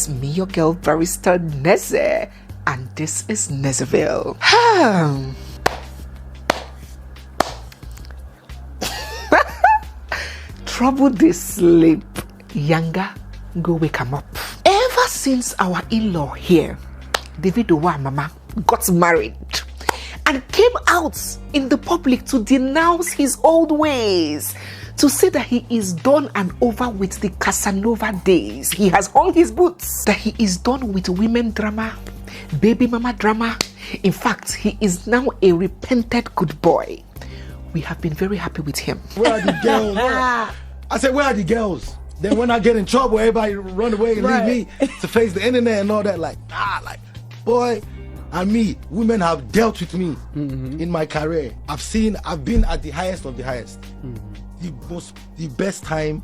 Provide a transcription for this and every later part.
It's me, your girl, Barrister Neze, and this is Nezeville. Trouble this sleep. Younger, go wake 'em up. Ever since our in-law here, Davido and Mama, got married and came out in the public to denounce his old ways, to say that he is done and over with the Casanova days. He has hung his boots, that he is done with women drama, baby mama drama. In fact, he is now a repented good boy. We have been very happy with him. Where are the girls? I said, where are the girls? Then when I get in trouble, everybody run away and leave me to face the internet and all that. Like, boy, and me, women have dealt with me in my career. I've been at the highest of the highest. The best time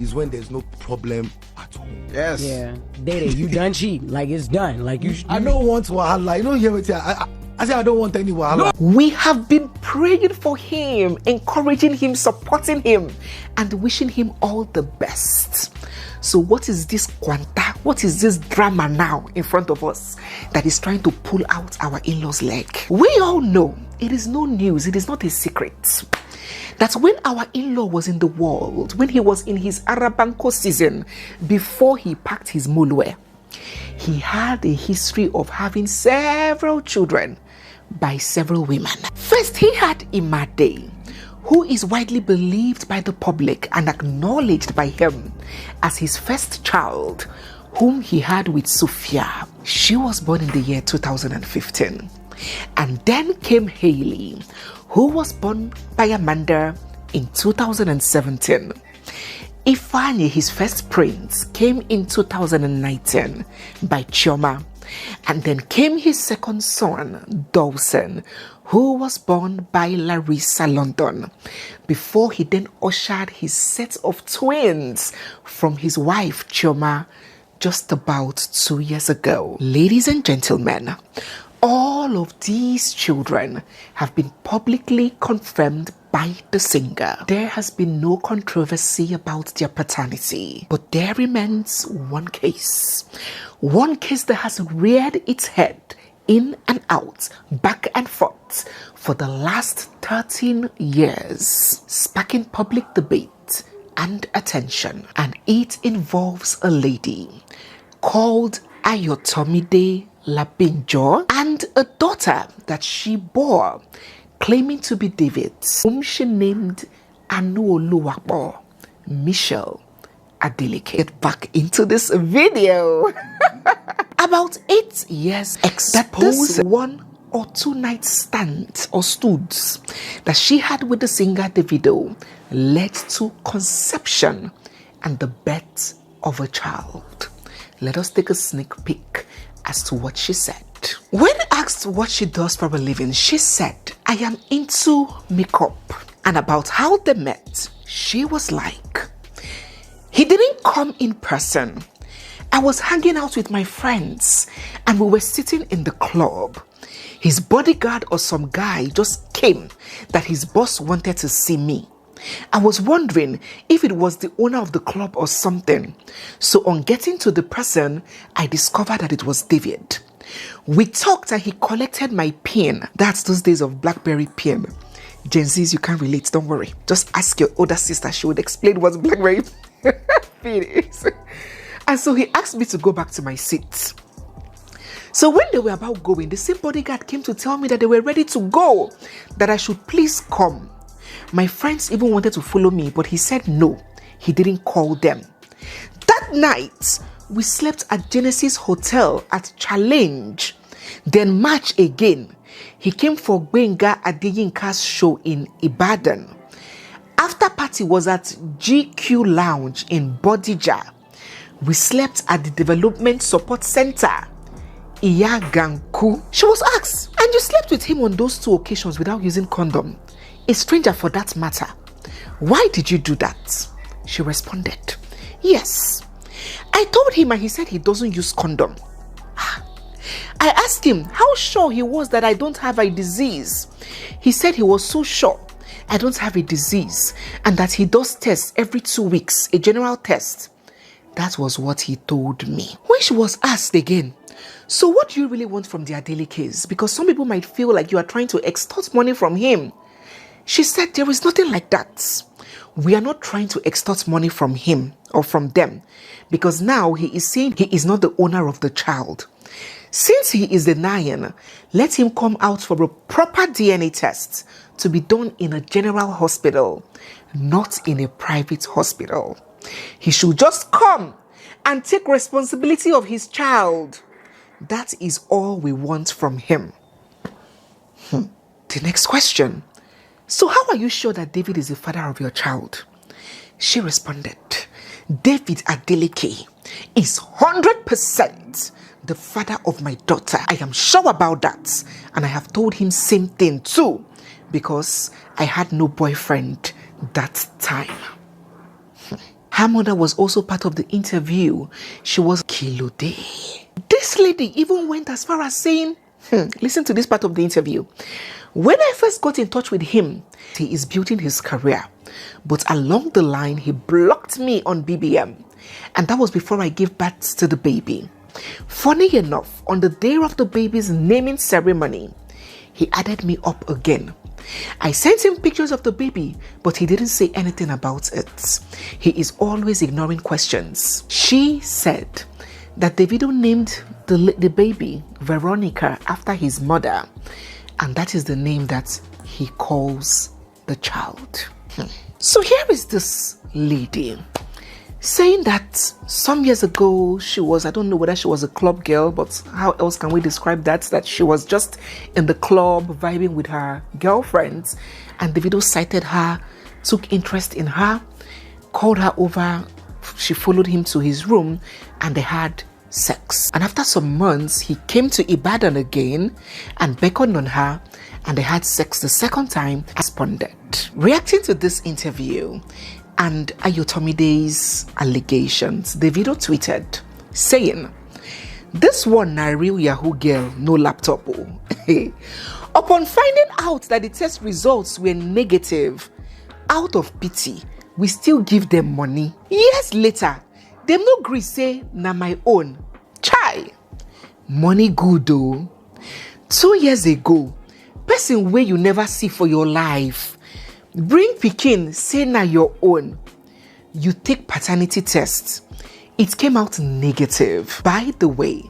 is when there's no problem at all. Yes. Yeah. Dede, you done cheat. Like, it's done. Like, you I don't want wahala. You don't hear what I say I don't want any wahala. We have been praying for him, encouraging him, supporting him, and wishing him all the best. So what is this quanta? What is this drama now in front of us that is trying to pull out our in-laws' leg? We all know, it is no news, it is not a secret, that when our in-law was in the world, when he was in his Arabanco season, before he packed his mulwe, he had a history of having several children by several women. First, he had Imade, who is widely believed by the public and acknowledged by him as his first child, whom he had with Sophia. She was born in the year 2015. And then came Haley, who was born by Amanda in 2017. Ifeanyi, his first prince, came in 2019 by Chioma. And then came his second son, Dawson, who was born by Larissa London, before he then ushered his set of twins from his wife, Chioma, just about 2 years ago. Ladies and gentlemen, all of these children have been publicly confirmed by the singer. There has been no controversy about their paternity, but there remains one case that has reared its head in and out, back and forth for the last 13 years, sparking public debate and attention. And it involves a lady called Ayotomide Labinjo and a daughter that she bore, claiming to be David's, whom she named Anuoluwapo Michelle Adeleke. Get back into this video. About 8 years exposed one or two night stands or stoods that she had with the singer Davido led to conception and the birth of a child. Let us take a sneak peek as to what she said. When asked what she does for a living, she said, I am into makeup. And about how they met, she was like, he didn't come in person. I was hanging out with my friends and we were sitting in the club. His bodyguard or some guy just came that his boss wanted to see me. I was wondering if it was the owner of the club or something. So on getting to the person, I discovered that it was David. We talked and he collected my pin. That's those days of BlackBerry pin. Gen Zs, you can't relate, don't worry. Just ask your older sister, she would explain what BlackBerry pin is. And so he asked me to go back to my seat. So when they were about going, the same bodyguard came to tell me that they were ready to go, that I should please come. My friends even wanted to follow me, but he said no, he didn't call them. That night, we slept at Genesis Hotel at Challenge. Then March again, he came for Gbenga Adeyinka's show in Ibadan. After party was at GQ Lounge in Bodija. We slept at the Development Support Center, Iyaganku. She was asked, and you slept with him on those 2 occasions without using condom? A stranger for that matter. Why did you do that? She responded, yes. I told him and he said he doesn't use condom. I asked him how sure he was that I don't have a disease. He said he was so sure I don't have a disease and that he does tests every 2 weeks, a general test. That was what he told me. When she was asked again, so what do you really want from the Adelekes? Because some people might feel like you are trying to extort money from him. She said there is nothing like that. We are not trying to extort money from him or from them, because now he is saying he is not the owner of the child. Since he is denying, let him come out for a proper DNA test to be done in a general hospital, not in a private hospital. He should just come and take responsibility of his child. That is all we want from him. The next question. So how are you sure that David is the father of your child? She responded, David Adeleke is 100% the father of my daughter. I am sure about that. And I have told him same thing too, because I had no boyfriend that time. Her mother was also part of the interview. She was Kilode. This lady even went as far as saying, listen to this part of the interview. When I first got in touch with him, he is building his career. But along the line, he blocked me on BBM. And that was before I gave birth to the baby. Funny enough, on the day of the baby's naming ceremony, he added me up again. I sent him pictures of the baby, but he didn't say anything about it. He is always ignoring questions. She said that Davido named the baby Veronica after his mother, and that is the name that he calls the child. So here is this lady saying that some years ago she was, I don't know whether she was a club girl, but how else can we describe that she was just in the club vibing with her girlfriends, and Davido sighted her, took interest in her, called her over, she followed him to his room, and they had sex. And after some months, he came to Ibadan again and beckoned on her, and they had sex the second time. Responded. Reacting to this interview and Ayotomide's allegations, Davido tweeted saying, "This one na real Yahoo girl, no laptop." Upon finding out that the test results were negative, out of pity, we still give them money. Years later, them no gree say na my own. Chai, money good though. 2 years ago, person wey you never see for your life bring pikin say na your own. You take paternity test, it came out negative. By the way,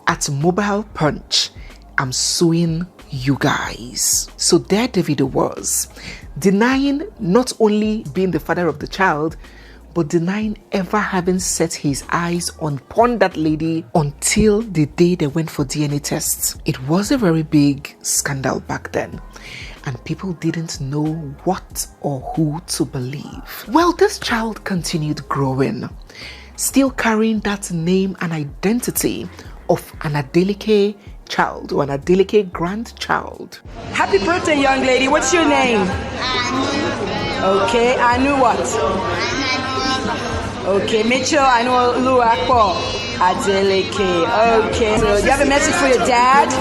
at Mobile Punch, I'm suing you guys. So there Davido was, denying not only being the father of the child, but denying ever having set his eyes upon that lady until the day they went for DNA tests. It was a very big scandal back then, and people didn't know what or who to believe. Well, this child continued growing, still carrying that name and identity of an Adeleke child or an Adeleke grandchild. Happy birthday, young lady. What's your name? Okay, Anu what? Okay, Mitchell, I know Luakpo Adeleke. Okay, so do you have a message for your dad?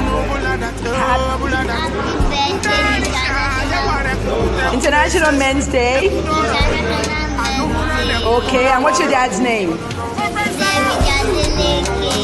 International Men's Day. Okay, and what's your dad's name?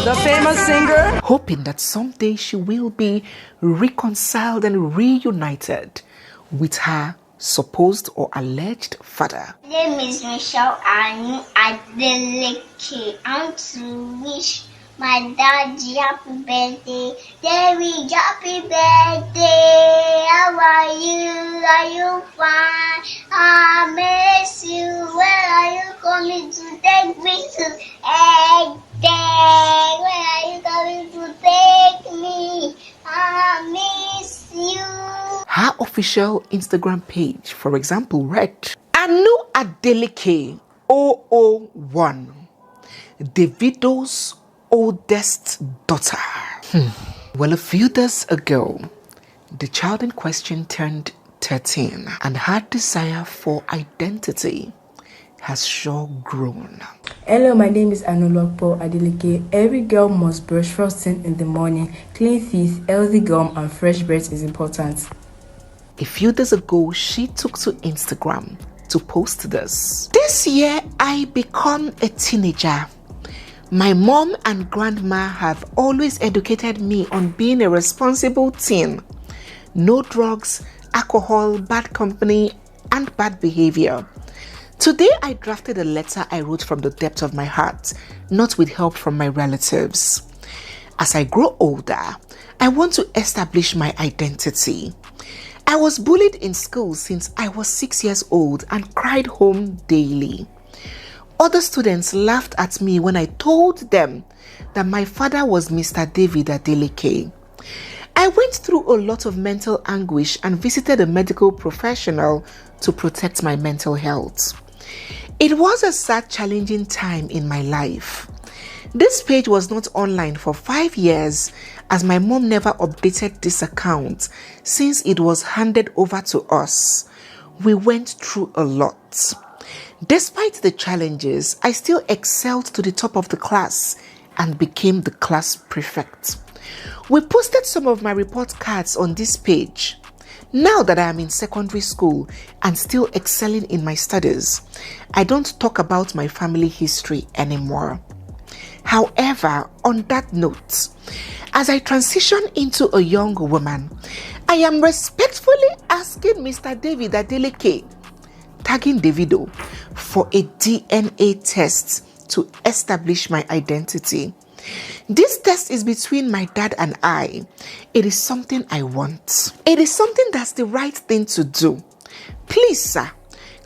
The famous singer. Hoping that someday she will be reconciled and reunited with her supposed or alleged father. My name is Michelle Anu Adeleke. I want to wish my daddy happy birthday. David, happy birthday. How are you? Are you fine? I miss you. Where are you coming to take me to egg day? Where are you coming to take me? I miss you. Her official Instagram page, for example, read, Anu Adeleke 001, Davido's oldest daughter. Well, a few days ago, the child in question turned 13, and her desire for identity has sure grown. Hello, my name is Opolopo Adeleke. Every girl must brush first thing in the morning. Clean teeth, healthy gum, and fresh breath is important. A few days ago, she took to Instagram to post this. This year, I become a teenager. My mom and grandma have always educated me on being a responsible teen. No drugs, alcohol, bad company, and bad behavior. Today, I drafted a letter I wrote from the depth of my heart, not with help from my relatives. As I grow older, I want to establish my identity. I was bullied in school since I was 6 years old and cried home daily. Other students laughed at me when I told them that my father was Mr. Davido. I went through a lot of mental anguish and visited a medical professional to protect my mental health. It was a sad, challenging time in my life. This page was not online for 5 years as my mom never updated this account since it was handed over to us. We went through a lot. Despite the challenges, I still excelled to the top of the class and became the class prefect. We posted some of my report cards on this page. Now that I am in secondary school and still excelling in my studies, I don't talk about my family history anymore. However, on that note, as I transition into a young woman, I am respectfully asking Mr. David Adeleke, tagging Davido, for a DNA test to establish my identity. This test is between my dad and I. It is something I want. It is something that's the right thing to do. Please, sir,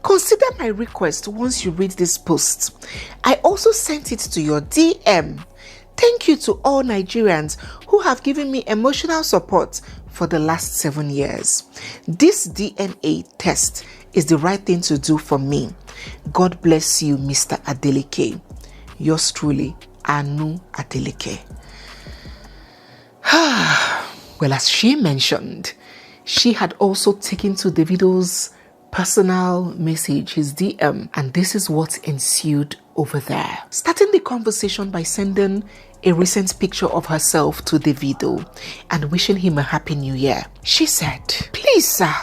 consider my request once you read this post. I also sent it to your DM. Thank you to all Nigerians who have given me emotional support for the last 7 years. This DNA test is the right thing to do for me. God bless you, Mr. Adeleke. Yours truly, Anu Adeleke. Well, as she mentioned, she had also taken to Davido's personal message, his DM, and this is what ensued over there. Starting the conversation by sending a recent picture of herself to Davido and wishing him a happy new year. She said, "Please, sir,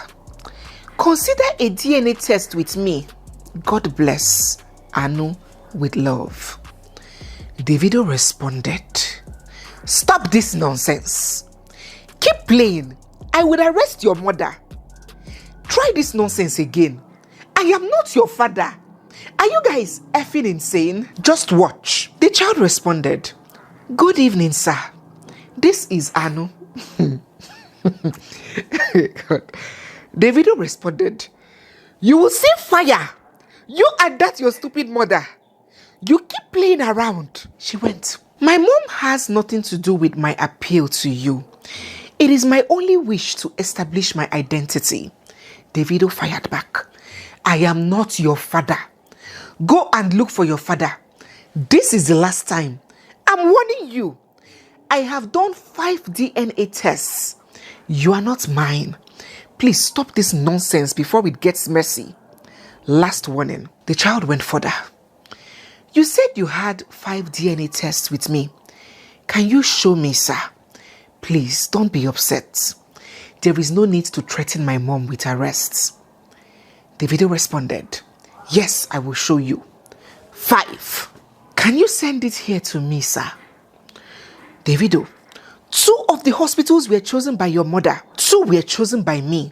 consider a DNA test with me. God bless. Anu, with love." Davido responded, "Stop this nonsense. Keep playing. I will arrest your mother. Try this nonsense again. I am not your father. Are you guys effing insane? Just watch." The child responded, "Good evening, sir. This is Anu." Davido responded, "You will see fire. You and that your stupid mother. You keep playing around." She went, "My mom has nothing to do with my appeal to you. It is my only wish to establish my identity." Davido fired back, "I am not your father. Go and look for your father. This is the last time. I'm warning you. I have done 5 DNA tests. You are not mine. Please stop this nonsense before it gets messy. Last warning." The child went further. "You said you had 5 DNA tests with me. Can you show me, sir? Please don't be upset. There is no need to threaten my mom with arrests." Davido responded, "Yes, I will show you. 5. Can you send it here to me, sir?" Davido, 2 of the hospitals were chosen by your mother. 2 were chosen by me.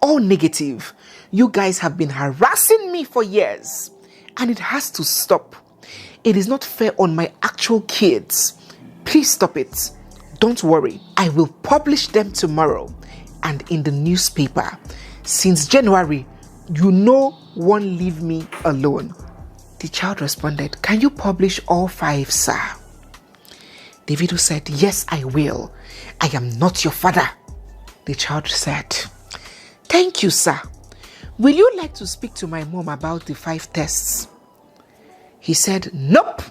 All negative. You guys have been harassing me for years, and it has to stop. It is not fair on my actual kids. Please stop it. Don't worry. I will publish them tomorrow and in the newspaper. Since January, you know won't leave me alone." The child responded, "Can you publish all 5, sir?" Davido said, "Yes, I will. I am not your father." The child said, "Thank you, sir. Will you like to speak to my mom about the 5 tests?" He said, "Nope.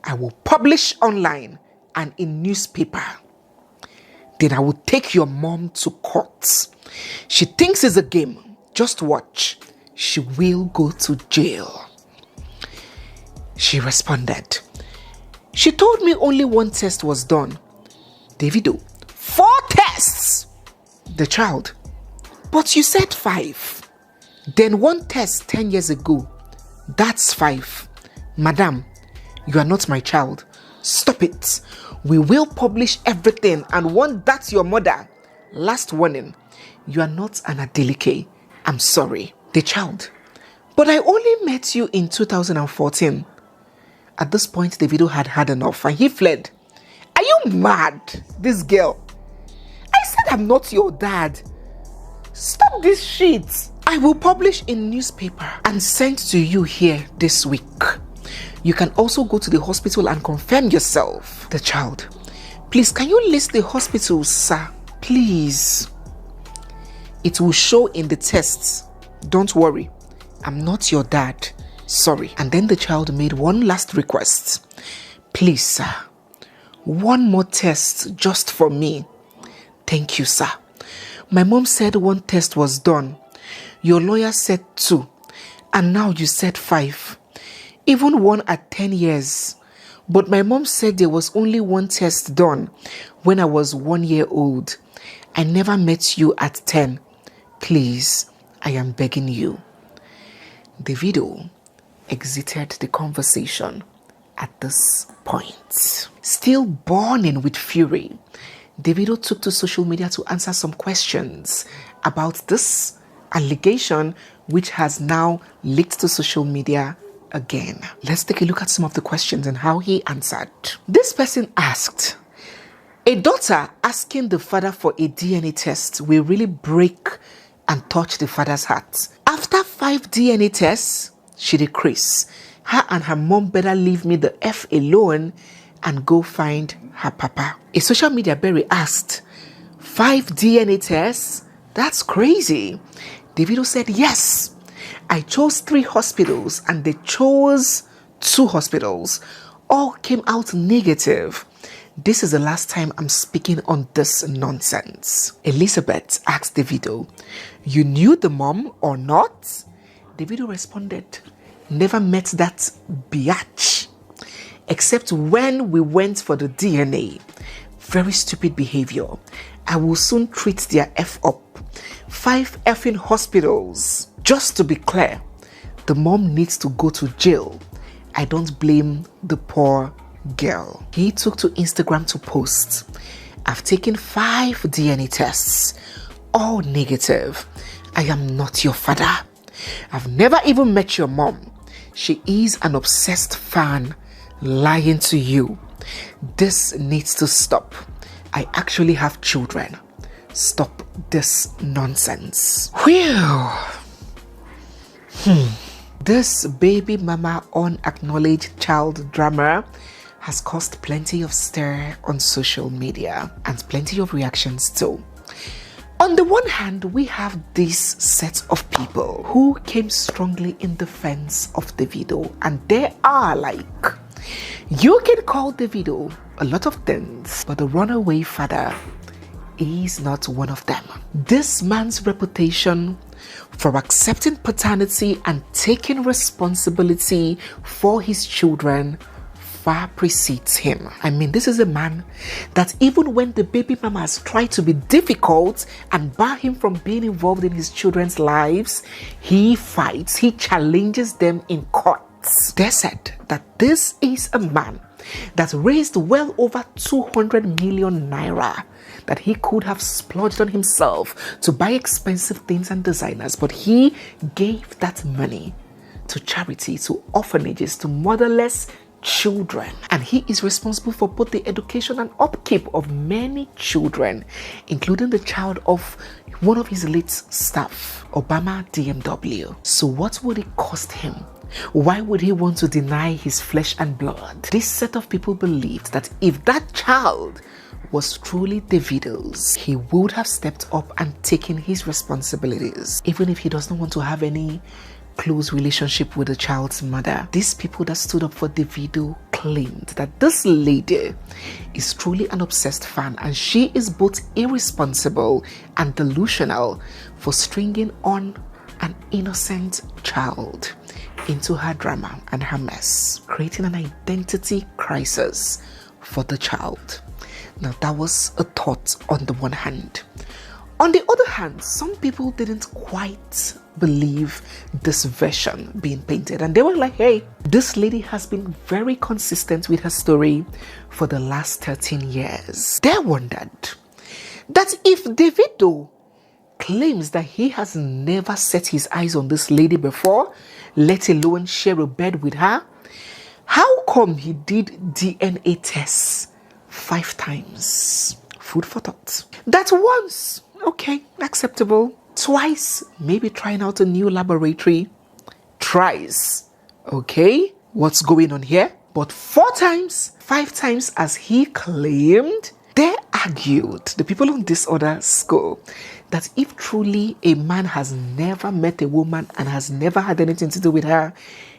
I will publish online and in newspaper. Then I will take your mom to court. She thinks it's a game. Just watch. She will go to jail." She responded, "She told me only 1 test was done." Davido, 4 tests. The child, "But you said 5. Then one test 10 years ago, that's 5. Madam, you are not my child. Stop it. We will publish everything and want that's your mother. Last warning, you are not an Adeleke. I'm sorry. The child. But I only met you in 2014. At this point, Davido had had enough and he fled. Are you mad, this girl? I said I'm not your dad. Stop this shit. I will publish in newspaper and send to you here this week. You can also go to the hospital and confirm yourself. The child. Please, can you list the hospitals, sir? Please. It will show in the tests. Don't worry. I'm not your dad. Sorry. And then the child made one last request. Please, sir. One more test just for me. Thank you, sir. My mom said one test was done. Your lawyer said 2. And now you said 5. Even one at 10 years. But my mom said there was only one test done when I was 1 year old. I never met you at 10. Please, I am begging you. Davido exited the conversation at this point. Still burning with fury, Davido took to social media to answer some questions about this allegation, which has now leaked to social media again. Let's take a look at some of the questions and how he answered. This person asked, a daughter asking the father for a DNA test will really break and touch the father's heart. After 5 DNA tests, she decreased. Her and her mom better leave me the F alone and go find her papa. A social media bere asked, 5 DNA tests? That's crazy. Davido said, yes. I chose 3 hospitals and they chose 2 hospitals. All came out negative. This is the last time I'm speaking on this nonsense. Elizabeth asked Davido, you knew the mom or not? Davido responded, never met that biatch. Except when we went for the DNA. Very stupid behavior. I will soon treat their F up. 5 effing hospitals. Just to be clear, the mom needs to go to jail. I don't blame the poor girl. He took to Instagram to post, I've taken 5 DNA tests, all negative. I am not your father. I've never even met your mom. She is an obsessed fan lying to you. This needs to stop. I actually have children. Stop this nonsense. Whew. This baby mama unacknowledged child drama has caused plenty of stir on social media and plenty of reactions too. On the one hand, we have this set of people who came strongly in defense of Davido, and they are like, you can call Davido a lot of things, but the runaway father is not one of them. This man's reputation for accepting paternity and taking responsibility for his children far precedes him. I mean, this is a man that even when the baby mamas try to be difficult and bar him from being involved in his children's lives, he fights, he challenges them in court. They said that this is a man that raised well over 200 million naira that he could have splurged on himself to buy expensive things and designers, but he gave that money to charity, to orphanages, to motherless children, and he is responsible for both the education and upkeep of many children, including the child of one of his late staff, Obama DMW. So what would it cost him? Why would he want to deny his flesh and blood? This set of people believed that if that child was truly Davido's, he would have stepped up and taken his responsibilities, even if he does not want to have any close relationship with the child's mother. These people that stood up for Davido claimed that this lady is truly an obsessed fan, and she is both irresponsible and delusional for stringing on an innocent child into her drama and her mess, creating an identity crisis for the child. Now, that was a thought on the one hand. On the other hand, some people didn't quite believe this version being painted, and they were like, hey, this lady has been very consistent with her story for the last 13 years. They wondered that if Davido claims that he has never set his eyes on this lady before, let alone share a bed with her, how come he did DNA tests 5 times? Food for thought. That once, okay, acceptable. Twice, maybe trying out a new laboratory. Thrice, okay, what's going on here? But 4 times, 5 times as he claimed, they argued, the people on this other school, that if truly a man has never met a woman and has never had anything to do with her,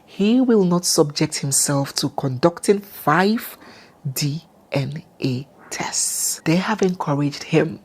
he will not subject himself to conducting 5 DNA tests. They have encouraged him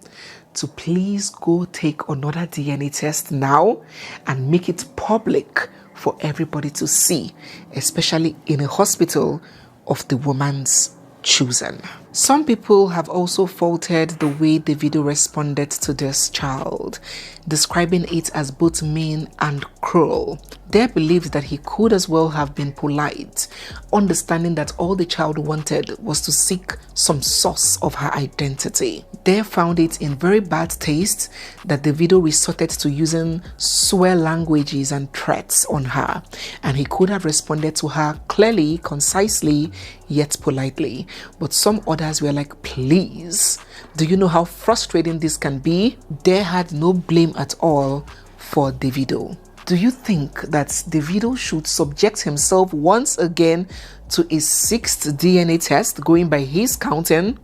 to please go take another DNA test now and make it public for everybody to see, especially in a hospital of the woman's choosing. Some people have also faulted the way Davido responded to this child, describing it as both mean and cruel. They believed that he could as well have been polite, understanding that all the child wanted was to seek some source of her identity. They found it in very bad taste that Davido resorted to using swear languages and threats on her, and he could have responded to her clearly, concisely, yet politely. But some others were like, please, do you know how frustrating this can be? They had no blame at all for Davido. Do you think that Davido should subject himself once again to a 6th DNA test going by his counting?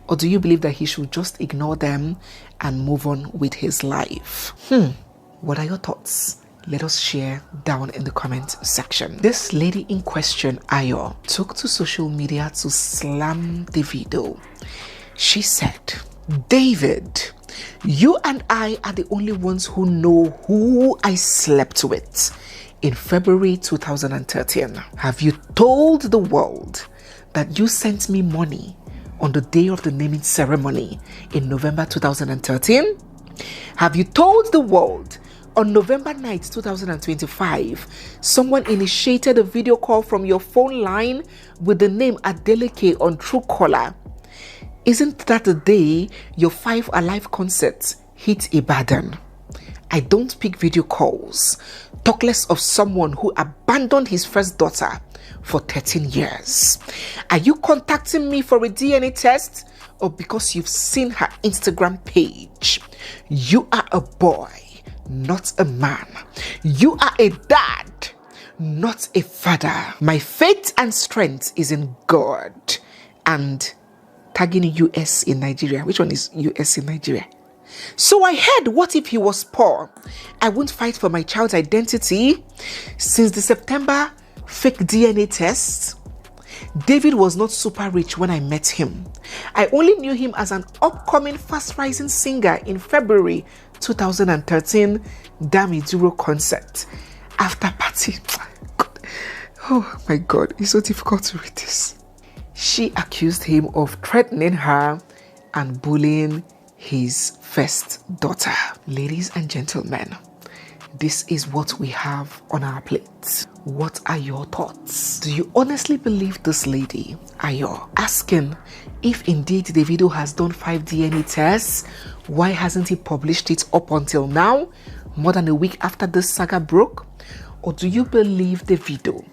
Or do you believe that he should just ignore them and move on with his life? What are your thoughts? Let us share down in the comment section. This lady in question, Ayo, took to social media to slam Davido. She said, David, you and I are the only ones who know who I slept with in February 2013. Have you told the world that you sent me money on the day of the naming ceremony in November 2013? Have you told the world on November 9th, 2025, someone initiated a video call from your phone line with the name Adeleke on Truecaller? Isn't that the day your 5 Alive concert hit Ibadan? I don't pick video calls, talk less of someone who abandoned his first daughter for 13 years. Are you contacting me for a DNA test or because you've seen her Instagram page? You are a boy, not a man. You are a dad, not a father. My faith and strength is in God. And tagging US in Nigeria. Which one is US in Nigeria? So I heard, what if he was poor? I won't fight for my child's identity. Since the September fake DNA test, David was not super rich when I met him. I only knew him as an upcoming fast-rising singer in February 2013 Damiduro concert. After party. Oh my God, it's so difficult to read this. She accused him of threatening her and bullying his first daughter. Ladies and gentlemen, this is what we have on our plates. What are your thoughts? Do you honestly believe this lady, Ayo? Asking if indeed Davido has done 5 DNA tests, why hasn't he published it up until now, more than a week after this saga broke? Or do you believe Davido,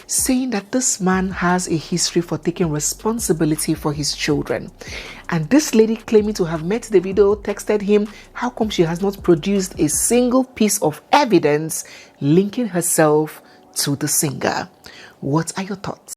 saying that this man has a history for taking responsibility for his children? And this lady claiming to have met Davido texted him, how come she has not produced a single piece of evidence linking herself to the singer? What are your thoughts?